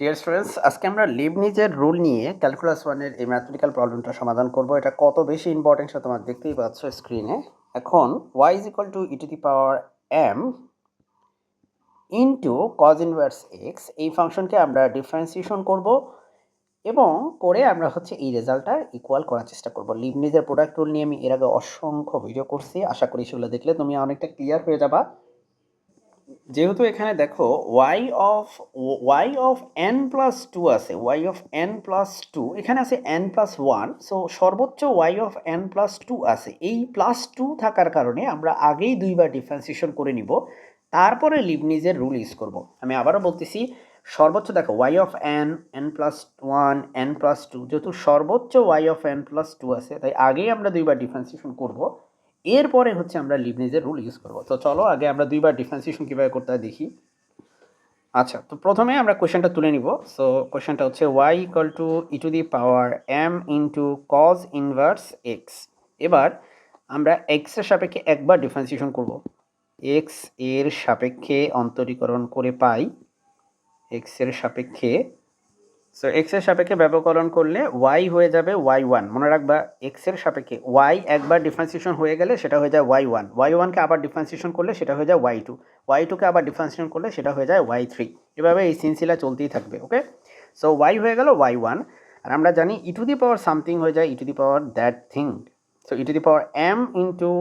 Dear students, আজকে আমরা লিবনিজের rule নিয়ে ক্যালকুলাস ওয়ানের এই ম্যাথমেটিক্যাল প্রবলেমটা সমাধান করব। এটা কত বেশি ইম্পর্টেন্ট সেটা তোমরা দেখতেই পাচ্ছ স্ক্রিনে। এখন y is equal to E to the power m into cos inverse x, এই ফাংশনকে আমরা ডিফারেন্সিয়েশন করব এবং করে আমরা হচ্ছে এই রেজাল্টটা ইকুয়াল করার চেষ্টা করব। লিবনিজের প্রোডাক্ট রুল নিয়ে আমি এর আগে অসংখ্য ভিডিও করছি, আশা করি সেগুলো দেখলে তুমি অনেকটা ক্লিয়ার হয়ে যাবা। যেহেতু এখানে দেখো y of n plus two আছে, y of n plus two, এখানে আছে n প্লাস ওয়ান, সো সর্বোচ্চ y of n plus two আছে। এই প্লাস টু থাকার কারণে আমরা আগেই দুইবার ডিফারেন্সিয়েশন করে নিব, তারপরে লিবনিজের রুল ইউজ করব। আমি আবারও বলতেছি, সর্বোচ্চ দেখো y of n, n plus one, n plus two, যেহেতু সর্বোচ্চ y of n plus two আছে তাই আগেই আমরা দুইবার ডিফারেন্সিয়েশন করব, এরপরে হচ্ছে আমরা লিবনিজের রুল ইউজ করব। তো চলো আগে আমরা দুইবার ডিফারেন্সিয়েশন কীভাবে করতে হয় দেখি। আচ্ছা, তো প্রথমে আমরা কোয়েশ্চেনটা তুলে নিব। সো কোয়েশ্চেনটা হচ্ছে y equal to E to the power m into cos inverse x. এবার আমরা এক্স এর সাপেক্ষে একবার ডিফারেন্সিয়েশন করব। এক্স এর সাপেক্ষে অন্তরীকরণ করে পাই, এক্স এর সাপেক্ষে, সো এক্স এর সাপেক্ষে ব্যবকলন করলে y হয়ে যাবে y1। মনে রাখবা, এক্স এর সাপেক্ষে y একবার ডিফারেন্সিয়েশন হয়ে গেলে সেটা হয়ে যায় y1, y1কে আবার ডিফারেন্সিয়েশন করলে সেটা হয়ে যায় y2, y2কে আবার ডিফারেন্সিয়েশন করলে সেটা হয়ে যায় y3। এভাবে এই সিলসিলা চলতেই থাকবে। ওকে, সো y হয়ে গেল y1, আর আমরা জানি ই টু দি পাওয়ার সামথিং হয়ে যায় e to the power that thing. So e to the power m into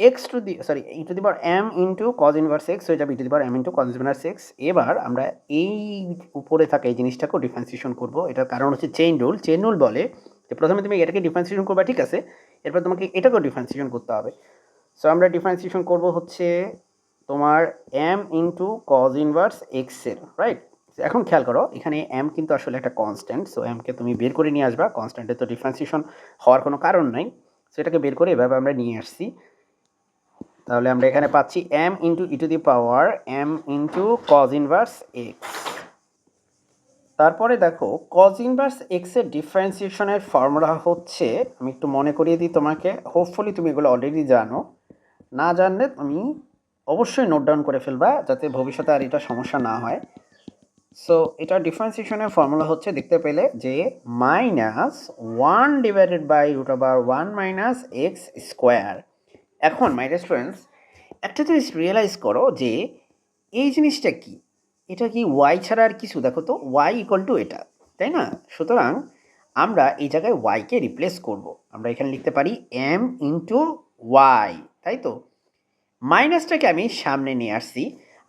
x to the e to the power m into cos inverse x হয়ে যাবে e to the power m into cos inverse x. এবার আমরা এই উপরে থাকা এই জিনিসটাকেও differentiation করব। এটার কারণ হচ্ছে চেইন রুল। চেইন রুল বলে যে প্রথমে তুমি এটাকে ডিফারেন্সিয়েশন করবা, ঠিক আছে, এরপর তোমাকে এটাকেও ডিফারেন্সিয়েশন করতে হবে। সো আমরা ডিফারেন্সিয়েশন করব হচ্ছে তোমার m ইন্টু কজ ইনভার্স এক্সের, রাইট। এখন খেয়াল করো, এখানে m কিন্তু আসলে একটা কনস্ট্যান্ট, সো mকে তুমি বের করে নিয়ে আসবা। কনস্ট্যান্টে তো ডিফারেন্সিয়েশন হওয়ার কোনো কারণ নাই, সো এটাকে বের করে এভাবে আমরা নিয়ে আসছি। তাহলে আমরা এখানে পাচ্ছি m into E to the power m into cos inverse x. তারপরে দেখো, কজ ইনভার্স এক্সের ডিফারেন্সিয়েশনের ফর্মুলা হচ্ছে, আমি একটু মনে করিয়ে দিই তোমাকে, হোপফুলি তুমি এগুলো অলরেডি জানো, না জানলে তুমি অবশ্যই নোট ডাউন করে ফেলবা যাতে ভবিষ্যতে আর এটা সমস্যা না হয়। সো এটা ডিফারেন্সিয়েশনের ফর্মুলা হচ্ছে, দেখতে পেলে যে minus one divided by root over one minus X square. এখন মাই স্টুডেন্টস, একটা জিনিস রিয়েলাইজ করো যে এই জিনিসটা কি, এটা কি ওয়াই ছাড়া আর কিছু? দেখো তো, ওয়াই ইকুয়াল টু এটা, তাই না? সুতরাং আমরা এই জায়গায় ওয়াইকে রিপ্লেস করব। আমরা এখানে লিখতে পারি এম ইন্টু ওয়াই, তাই তো। মাইনাসটাকে আমি সামনে নিয়ে আসছি,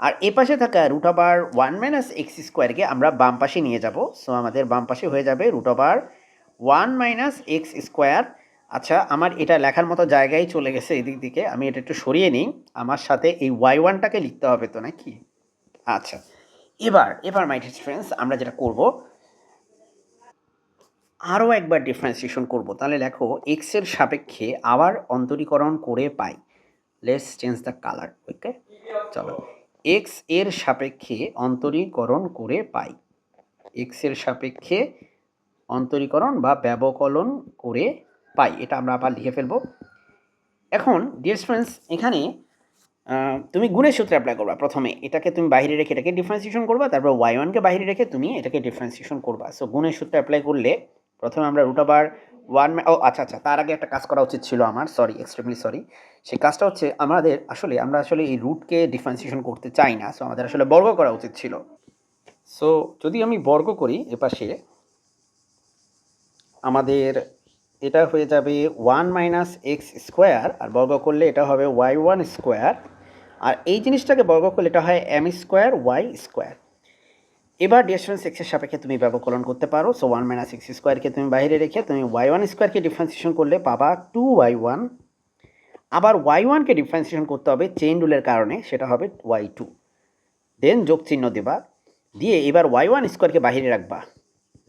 আর এ পাশে থাকা root over one minus x স্কোয়ারকে আমরা বাম পাশে নিয়ে যাব। সো আমাদের বাম পাশে হয়ে যাবে root over one minus X square. আচ্ছা, আমার এটা লেখার মতো জায়গায় চলে গেছে এদিক দিকে, আমি এটা একটু সরিয়ে নিই। আমার সাথে এই ওয়াই ওয়ানটাকে লিখতে হবে তো নাকি? আচ্ছা, এবার মাই ফ্রেন্ডস, আমরা যেটা করব, আরও একবার ডিফারেন্সিয়েশন করব। তাহলে লেখো, এক্স এর সাপেক্ষে আবার অন্তরীকরণ করে পাই। Let's change the colour. Okay, চলো, এক্স এর সাপেক্ষে অন্তরীকরণ করে পাই, এক্স এর সাপেক্ষে অন্তরীকরণ বা ব্যবকলন করে পাই, এটা আমরা আবার লিখে ফেলবো। এখন ডিয়ার ফ্রেন্ডস, এখানে তুমি গুণের সূত্রে অ্যাপ্লাই করবা। প্রথমে এটাকে তুমি বাইরে রেখে এটাকে ডিফারেন্সিয়েশন করবা, তারপর ওয়াই ওয়ানকে বাইরে রেখে তুমি এটাকে ডিফারেন্সিয়েশন করবা। সো গুণের সূত্রে অ্যাপ্লাই করলে প্রথমে আমরা রুট ওভার ওয়ান, ও আচ্ছা আচ্ছা, তার আগে একটা কাজ করা উচিত ছিল আমার, সরি, এক্সট্রিমলি সরি। সেই কাজটা হচ্ছে, আমরা আসলে এই রুটকে ডিফারেন্সিয়েশন করতে চাই না, সো আমাদের আসলে বর্গ করা উচিত ছিল। সো যদি আমি বর্গ করি এপাশে, আমাদের এটা হয়ে যাবে ওয়ান মাইনাস এক্স স্কোয়ার, আর বর্গ করলে এটা হবে ওয়াই ওয়ান স্কোয়ার, আর এই জিনিসটাকে বর্গ করলে এটা হয় এম স্কোয়ার ওয়াই স্কোয়ার। এবার ডিফারেন্স এক্সের সাপেক্ষে তুমি ব্যবকলন করতে পারো। সো ওয়ান মাইনাস এক্স স্কোয়ারকে তুমি বাইরে রেখে তুমি ওয়াই ওয়ান স্কোয়ারকে ডিফারেন্সিয়েশন করলে পাবা টু ওয়াই ওয়ান। আবার ওয়াই ওয়ানকে ডিফারেন্সিয়েশন করতে হবে চেইন রুলের কারণে, সেটা হবে ওয়াই টু। দেন যোগ চিহ্ন দেবা, দিয়ে এবার ওয়াই ওয়ান স্কোয়ারকে বাইরে রাখবা,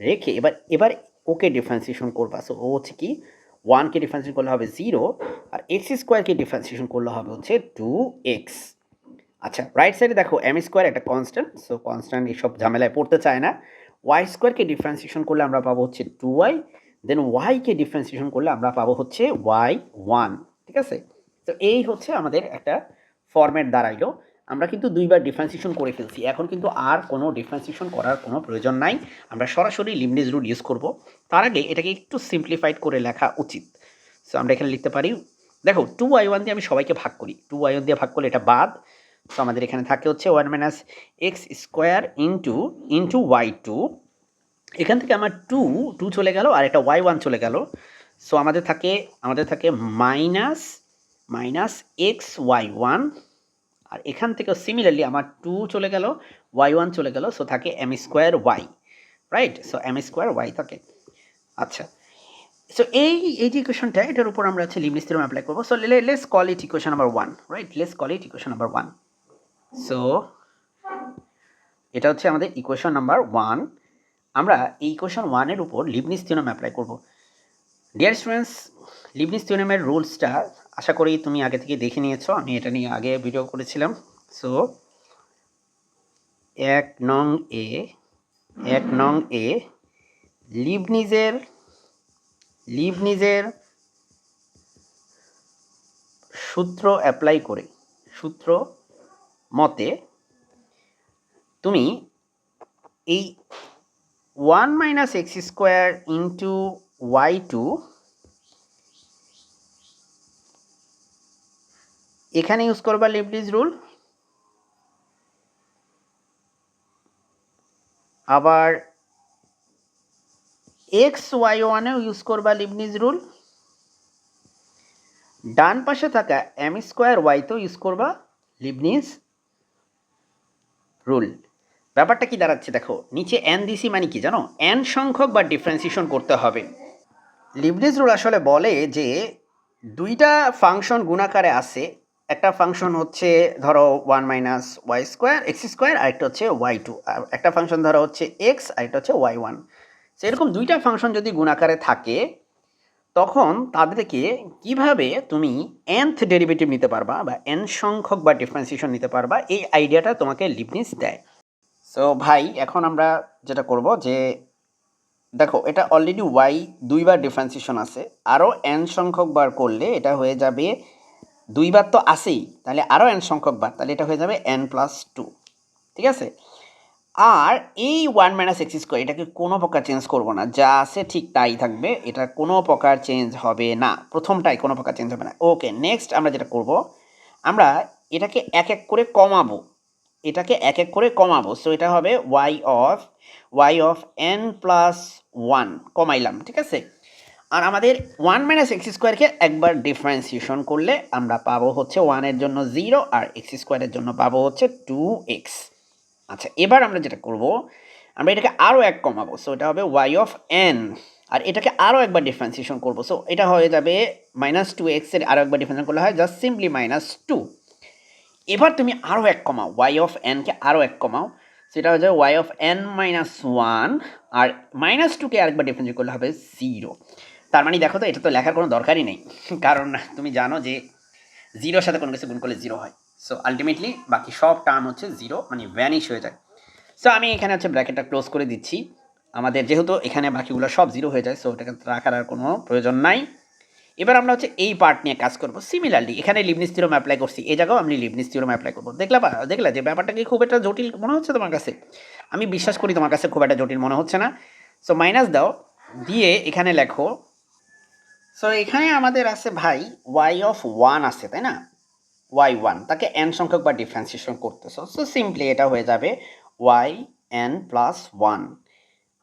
রেখে এবার ওকে ডিফারেন্সিয়েশন করবা। সো ও হচ্ছে কি, ওয়ানকে ডিফারেন্সিয়েশন করলে হবে জিরো, আর এক্স স্কোয়ারকে ডিফারেন্সিয়েশন করলে হবে হচ্ছে টু এক্স। আচ্ছা, রাইট সাইডে দেখো এম স্কোয়ার একটা কনস্ট্যান্ট, সো কনস্ট্যান্ট এইসব ঝামেলায় পড়তে চায় না। ওয়াই স্কোয়ারকে ডিফারেন্সিয়েশন করলে আমরা পাবো হচ্ছে টু ওয়াই, দেন ওয়াইকে ডিফারেন্সিয়েশন করলে আমরা পাবো হচ্ছে ওয়াই ওয়ান, ঠিক আছে। তো এই হচ্ছে আমাদের একটা ফর্মেট দাঁড়াইলো। আমরা কিন্তু দুইবার ডিফারেন্সিয়েশন করে ফেলছি, এখন কিন্তু আর কোনো ডিফারেন্সিয়েশন করার কোনো প্রয়োজন নাই, আমরা সরাসরি লিবনিজ রুল ইউজ করব। তার আগে এটাকে একটু সিম্পলিফাইড করে লেখা উচিত। সো আমরা এখানে লিখতে পারি, দেখো 2y1 দিয়ে আমি সবাইকে ভাগ করি, 2y1 দিয়ে ভাগ করলে এটা বাদ। সো আমাদের এখানে থাকে হচ্ছে 1 minus X square into y2, এখান থেকে আমার টু চলে গেল আর একটা y1 চলে গেল। সো আমাদের থাকে মাইনাস এক্স y1, আর এখান থেকেও সিমিলারলি আমার 2 চলে গেল, y1 চলে গেল, সো থাকে M square Y, right? So M square Y থাকে। আচ্ছা, সো এই যে ইকুয়েশনটা, এটার উপর আমরা হচ্ছে লিবনিজ থিওরেম অ্যাপ্লাই করবো। So let's call it equation number 1, right? Let's call it equation number 1। So এটা হচ্ছে আমাদের ইকুয়েশন নাম্বার 1। আমরা এই ইকুয়েশন 1 এর উপর লিবনিজ থিওরেম অ্যাপ্লাই করব। ডিয়ার স্টুডেন্টস, লিবনিজ থিওরেমের রুলসটা আশা করি তুমি আগে থেকে দেখে নিয়েছো, আমি এটা নিয়ে আগে ভিডিও করেছিলাম। সো 1 নং এ লিবনিজের সূত্র অ্যাপ্লাই করে, সূত্র মতে তুমি এই 1 minus X square into y2 এখানে ইউজ করবা লিবনিজ রুল, আবার এক্স y1এও ইউজ করবা লিবনিজ রুল, ডান পাশে থাকা এম স্কোয়ার ওয়াইতেও ইউজ করবা লিবনিজ রুল। ব্যাপারটা কি দাঁড়াচ্ছে দেখো, নিচে এন দিছি মানে কি জানো, এন সংখ্যক বা ডিফারেন্সিয়েশন করতে হবে। লিবনিজ রুল আসলে বলে যে দুইটা ফাংশন গুণাকারে আছে, একটা ফাংশন হচ্ছে ধরো 1 minus Y square X square, আরেকটা হচ্ছে y2, আর একটা ফাংশন ধরো হচ্ছে এক্স, আরেকটা হচ্ছে y1। সো এরকম দুইটা ফাংশন যদি গুণাকারে থাকে, তখন তাদেরকে কিভাবে তুমি nth ডেরিভেটিভ নিতে পারবা বা n সংখ্যক বা ডিফারেন্সিয়েশন নিতে পারবা, এই আইডিয়াটা তোমাকে লিবনিজ দেয়। সো ভাই এখন আমরা যেটা করব যে দেখো এটা অলরেডি y দুইবার ডিফারেন্সিয়েশন আছে, আরও n সংখ্যক বার করলে এটা হয়ে যাবে, দুইবার তো আসেই, তাহলে আরও n সংখ্যক বার, তাহলে এটা হয়ে যাবে n+2, ঠিক আছে? আর এই 1 মাইনাস এক্স স্কোয়ার এটাকে কোনো প্রকার চেঞ্জ করবো না, যা আছে ঠিক তাই থাকবে, এটা কোনো প্রকার চেঞ্জ হবে না, প্রথমটাই কোনো প্রকার চেঞ্জ হবে না। ওকে, নেক্সট আমরা যেটা করব, আমরা এটাকে এক এক করে কমাবো, সো এটা হবে y অফ n+1 কমাইলাম, ঠিক আছে? আর আমাদের 1 মাইনাস এক্স স্কোয়ারকে একবার ডিফারেন্সিয়েশন করলে আমরা পাবো হচ্ছে 1 এর জন্য 0 আর এক্স স্কোয়ারের জন্য পাবো হচ্ছে 2x। আচ্ছা, এবার আমরা যেটা করব, আমরা এটাকে আরও এক কমাবো, সো এটা হবে y(n), আর এটাকে আরও একবার ডিফারেন্সিয়েশন করবো, সো এটা হয়ে যাবে -2x এর আরও একবার ডিফারেন্সিয়েশন করলে হয় জাস্ট সিম্পলি -2। এবার তুমি আরও এক কমাও, y(n)কে আরও এক কমাও, সেটা হয়ে যাবে y(n-1), আর -2কে আরেকবার ডিফারেন্সিয়েট করলে হবে 0। তার মানে দেখো তো, এটা তো লেখার কোনো দরকারই নেই, কারণ তুমি জানো যে 0-র সাথে কোনো কিছু গুণ করলে 0 হয়। সো আলটিমেটলি বাকি সব টার্ম হচ্ছে 0, মানে ভ্যানিশ হয়ে যায়। সো আমি এখানে হচ্ছে ব্র্যাকেটটা ক্লোজ করে দিচ্ছি, আমাদের যেহেতু এখানে বাকিগুলো সব 0 হয়ে যায়, সো ওটাকে রাখার আর কোনো প্রয়োজন নাই। এবার আমরা হচ্ছে এই পার্ট নিয়ে কাজ করব। সিমিলারলি এখানে লিবনিজ থিওরেম অ্যাপ্লাই করছি, এই জায়গাও আমি লিবনিজ থিওরেম অ্যাপ্লাই করবো। দেখলা যে ব্যাপারটা কি খুব একটা জটিল মনে হচ্ছে তোমার কাছে? আমি বিশ্বাস করি তোমার কাছে খুব একটা জটিল মনে হচ্ছে না। সো মাইনাস দাও, দিয়ে এখানে লেখো, সো এখানে আমাদের আছে ভাই y(1) আছে, তাই না? y1 তাকে n সংখ্যক বা ডিফারেন্সিয়েশন করতেছো, সো সিম্পলি এটা হয়ে যাবে yn+1।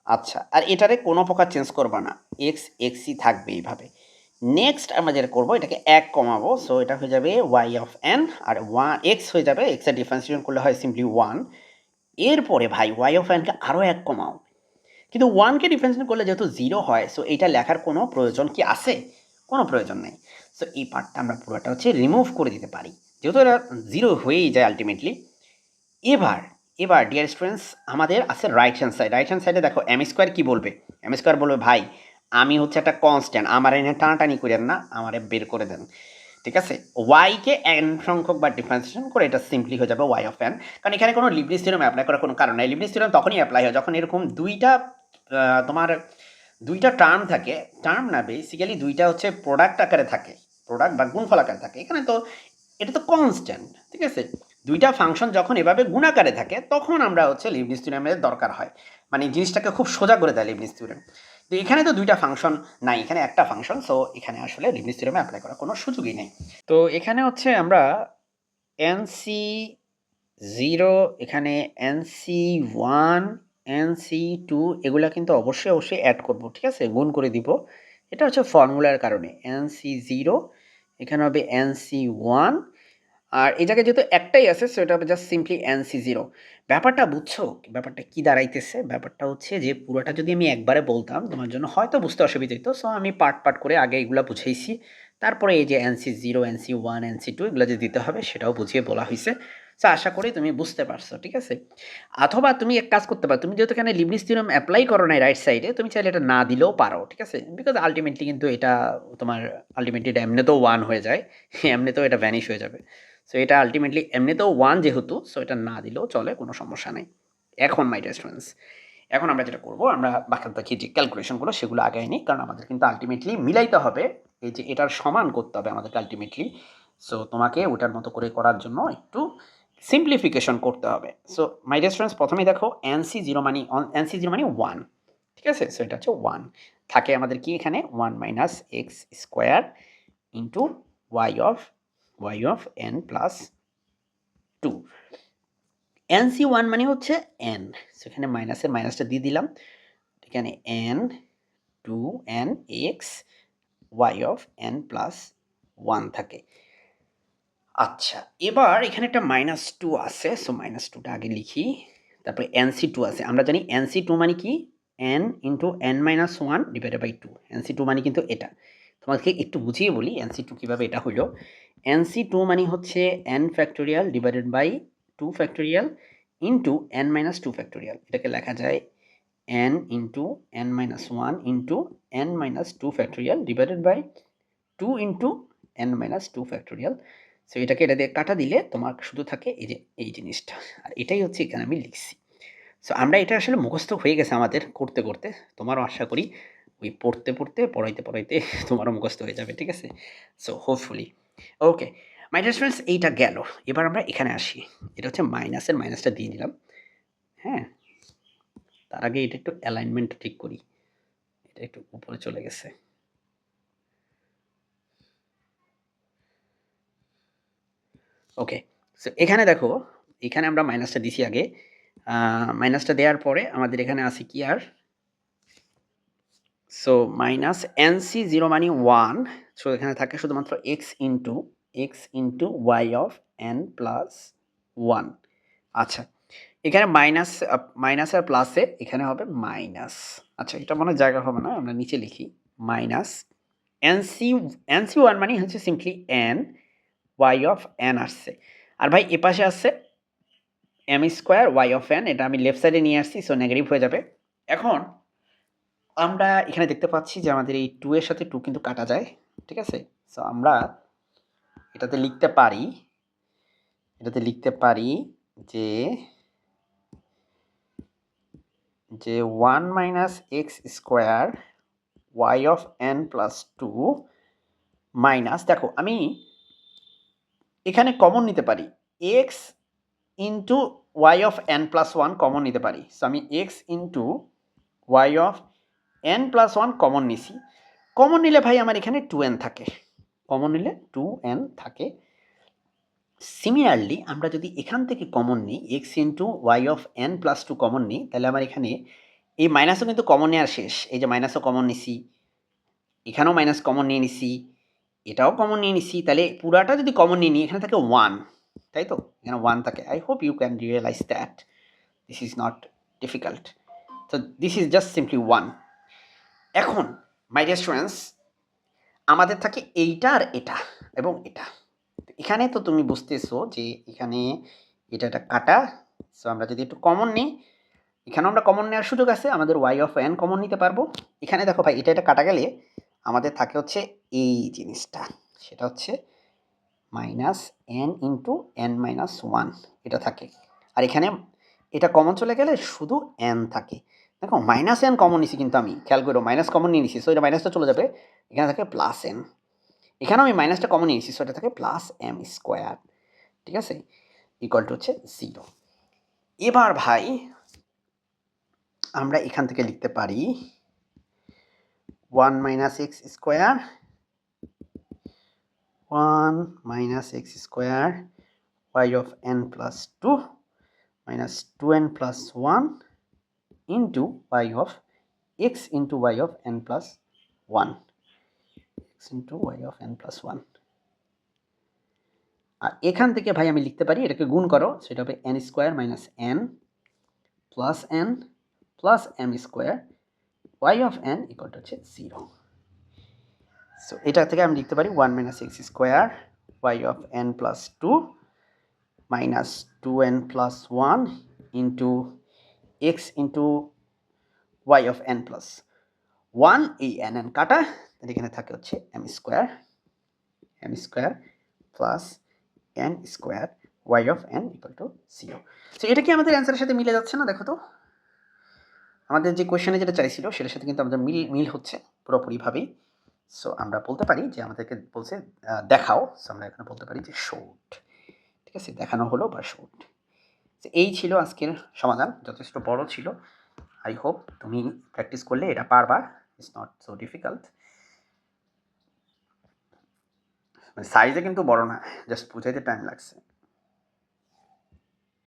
আচ্ছা, আর এটারে কোনো প্রকার চেঞ্জ করবা না, এক্স এক্সই থাকবে এইভাবে। নেক্সট আমরা যেটা করবো, এটাকে এক কমাবো, সো এটা হয়ে যাবে y(n), আর x হয়ে যাবে, x এর ডিফারেন্সিয়েশন করলে হয় সিম্পলি 1। এরপরে ভাই y(n)কে আরও এক কমাও, কিন্তু 1কে ডিফারেন্সিয়েশন করলে যেহেতু 0 হয়, সো এইটা লেখার কোনো প্রয়োজন কি আছে? কোনো প্রয়োজন নেই। সো এই পার্টটা আমরা পুরোটা হচ্ছে রিমুভ করে দিতে পারি, যেহেতু এটা 0 হয়েই যায় আলটিমেটলি। এবার ডিয়ার স্টুডেন্টস, আমাদের আছে রাইট হ্যান্ড সাইডে দেখো এম স্কোয়ার কী বলবে, এম স্কোয়ার বলবে ভাই আমি হচ্ছে একটা কনস্ট্যান্ট, আমার এনে টানাটানি করেন না, আমারে বের করে দেন, ঠিক আছে? ওয়াইকে এন সংখ্যক বা ডিফারেন্সিয়েশন করে এটা সিম্পলি হয়ে যাবে y(n), কারণ এখানে কোনো লিবনিজ থিওরেম অ্যাপ্লাই করার কোনো কারণ নাই। লিবনিজ থিওরেম তখনই অ্যাপ্লাই হয় যখন এরকম তোমার দুইটা টার্ম থাকে, টার্ম না বেসিক্যালি দুইটা হচ্ছে প্রোডাক্ট আকারে থাকে, প্রোডাক্ট বা গুণফল আকারে থাকে। এখানে তো এটা তো কনস্ট্যান্ট, ঠিক আছে? দুইটা ফাংশন যখন এভাবে গুণাকারে থাকে তখন আমরা হচ্ছে লিবনিজ থিওরেমের দরকার হয়, মানে জিনিসটাকে খুব সোজা করে দেয় লিবনিজ থিওরেম। তো এখানে তো দুইটা ফাংশন নাই, এখানে একটা ফাংশন, সো এখানে আসলে লিবনিজ থিওরেমে অ্যাপ্লাই করার কোনো সুযোগই নেই। তো এখানে হচ্ছে আমরা এনসি জিরো, এখানে এনসি ওয়ান, এনসি টু, এগুলা কিন্তু অবশ্যই অবশ্যই অ্যাড করব, ঠিক আছে, গুণ করে দিব। এটা হচ্ছে ফর্মুলার কারণে। এনসি জিরো, এখানে হবে এনসি ওয়ান, আর এই জায়গায় যেহেতু একটাই আছে সো এটা হবে জাস্ট সিম্পলি এনসি জিরো। ব্যাপারটা বুঝছো, ব্যাপারটা কি দাঁড়াইতেছে? ব্যাপারটা হচ্ছে যে পুরোটা যদি আমি একবারে বলতাম তোমার জন্য হয়তো বুঝতে অসুবিধা হতো, সো আমি পার্ট পার্ট করে আগে এগুলো বুঝাইছি, তারপরে এই যে NC zero, NC one, NC two এগুলো যে দিতে হবে সেটাও বুঝিয়ে বলা হয়েছে। সো আশা করি তুমি বুঝতে পারছো, ঠিক আছে। অথবা তুমি এক কাজ করতে পারো, তুমি যেহেতু এখানে লিবনিজ থিওরেম অ্যাপ্লাই করো নাই রাইট সাইডে, তুমি চাইলে এটা না দিলেও পারো, ঠিক আছে, বিকজ আলটিমেটলি কিন্তু এটা তোমার আলটিমেটলি এটা এমনিতেও ওয়ান হয়ে যায়, এমনিতেও এটা ভ্যানিশ হয়ে যাবে। সো এটা আলটিমেটলি এমনিতেও ওয়ান যেহেতু, সো এটা না দিলেও চলে, কোনো সমস্যা নেই। এখন মাই ডিয়ার স্টুডেন্টস, এখন আমরা যেটা করবো, আমরা বাকি যে ক্যালকুলেশনগুলো সেগুলো আগে নিই, কারণ আমাদের কিন্তু আলটিমেটলি মিলাইতে হবে, এই যে এটার সমান করতে হবে আমাদেরকে আলটিমেটলি। সো তোমাকে ওটার মতো করে করার জন্য একটু সিম্পলিফিকেশন করতে হবে। সো মাই ডিয়ার স্টুডেন্টস, প্রথমেই দেখো এনসি জিরো মানে ওয়ান, ঠিক আছে, সো এটা হচ্ছে ওয়ান। থাকে আমাদের কি এখানে one minus X square into Y of N plus two. NC one মানে হচ্ছে এন, সেখানে মাইনাসের মাইনাসটা দিয়ে দিলাম, এখানে N two N X Y of N plus one থাকে। আচ্ছা, এবার এখানে একটা মাইনাস টু আছে, সো মাইনাস টুটা আগে লিখি, তারপরে এনসি টু আছে। আমরা জানি এনসি টু মানে কি, N into N minus one divided by two. NC two মানে কিন্তু এটা, তোমাকে একটু বুঝিয়ে বলি এনসি টু কীভাবে এটা হইল। এনসি টু মানে হচ্ছে N factorial divided by two factorial into N minus two factorial. এটাকে লেখা যায় N into N minus one into N minus two factorial divided by two into N minus two factorial. So এটাকে এটা দিয়ে কাটা দিলে তোমার শুধু থাকে এই যে এই জিনিসটা, আর এটাই হচ্ছে এখানে আমি লিখছি। সো আমরা এটা আসলে মুখস্থ হয়ে গেছে আমাদের করতে করতে, তোমারও আশা করি ওই পড়তে পড়তে পড়াইতে পড়াইতে তোমারও মুখস্থ হয়ে যাবে, ঠিক আছে। So hopefully okay my dear students, এইটা গেল। এবার আমরা এখানে আসি, এটা হচ্ছে মাইনাসের মাইনাসটা দিয়ে দিলাম, হ্যাঁ। তার আগে এটা একটু অ্যালাইনমেন্ট ঠিক করি, এটা একটু উপরে চলে গেছে। ওকে, সো এখানে দেখো, এখানে আমরা মাইনাসটা দিছি আগে, মাইনাসটা দেওয়ার পরে আমাদের এখানে আছে কি আর, সো মাইনাস এনসি জিরো মানে ওয়ান, সো এখানে থাকে শুধুমাত্র X into Y of N plus one. আচ্ছা, এখানে মাইনাস আর প্লাসে এখানে হবে মাইনাস। আচ্ছা, এটা মনে জায়গা হবে না, আমরা নিচে লিখি মাইনাস এনসি ওয়ান মানে হচ্ছে simply N, Y of N আসছে, আর ভাই এপাশে আসছে M square Y of N, এটা আমি লেফট সাইডে নিয়ে আসছি, সো নেগেটিভ হয়ে যাবে। এখন আমরা এখানে দেখতে পাচ্ছি যে আমাদের এই টু এর সাথে টু কিন্তু কাটা যায়, ঠিক আছে। সো আমরা এটাতে লিখতে পারি যে one minus X square Y of N plus two minus, দেখো আমি এখানে কমন নিতে পারি X into Y of N plus one common নিতে পারি। সো আমি X into Y of N plus one common নিছি। কমন নিলে ভাই আমার এখানে টু এন থাকে, কমন নিলে টু এন থাকে। সিমিলারলি আমরা যদি এখান থেকে কমন নিই X into Y of N plus two common নিই, তাহলে আমার এখানে এই মাইনাসও কিন্তু কমন নেওয়ার শেষ, এই যে মাইনাসও কমন নিছি, এখানেও মাইনাস কমন নিয়ে নিছি, এটাও কমন নিয়ে নিছি, তাহলে পুরাটা যদি কমন নিয়ে নিই এখানে থাকে ওয়ান, তাই তো, এখানে ওয়ান থাকে। I hope you can realise that this is not difficult, তো this is just simply one. এখন মাই ডিয়ার স্টুডেন্টস, আমাদের থাকে এইটা আর এটা এবং এটা, এখানে তো তুমি বুঝতেছো যে এখানে এটা একটা কাটা, সো আমরা যদি একটু কমন নিই, এখানেও আমরা কমন নেওয়ার সুযোগ আছে, আমাদের ওয়াই অফ এন কমন নিতে পারবো। এখানে দেখো ভাই এটা কাটা গেলে আমাদের থাকে হচ্ছে এই জিনিসটা, সেটা হচ্ছে minus N into N minus one, এটা থাকে। আর এখানে এটা কমন চলে গেলে শুধু এন থাকে। দেখো মাইনাস এন কমন নিছি, কিন্তু আমি খেয়াল করো মাইনাস কমন নিয়ে নিছি, সো এটা মাইনাসটা চলে যাবে, এখানে থাকে প্লাস এন। এখানেও আমি মাইনাসটা কমন নিয়েছি, সো এটা থাকে প্লাস এম স্কোয়ার, ঠিক আছে। ইকুয়াল টু হচ্ছে 0। এবার ভাই আমরা এখান থেকে লিখতে পারি 1 minus X square 1 minus X square y of n plus 2 minus 2n plus 1 into y of x into y of n plus 1 x into y of n plus 1। আর এখান থেকে ভাই আমি লিখতে পারি এটাকে গুণ করো, সেটা হবে n square minus n plus m square y of n equal to হচ্ছে 0। সো এটা থেকে আমি লিখতে পারি 1 minus X square y of n plus 2 minus 2n plus 1 into x into y of n plus 1, এই n n কাটা, তাহলে এখানে থাকে হচ্ছে m square plus n square y of n equal to 0। So এটা কি আমাদের অ্যান্সারের সাথে মিলে যাচ্ছে না? দেখো তো আমাদের যে কোয়েশ্চেনে যেটা চাইছিল সেটার সাথে কিন্তু আমাদের মিল হচ্ছে পুরোপুরিভাবেই। সো আমরা বলতে পারি যে আমাদেরকে বলছে দেখাও, সো আমরা এখানে বলতে পারি যে শোড। ঠিক আছে, দেখানো হলো বা শোড। এই ছিল আজকের সমাধান, যথেষ্ট বড় ছিল। আই হোপ তুমি প্র্যাকটিস করলে এটা পারবা, ইটস নট সো ডিফিকাল্ট। সাইজে কিন্তু বড় না, জাস্ট বুঝাইতে টাইম লাগছে।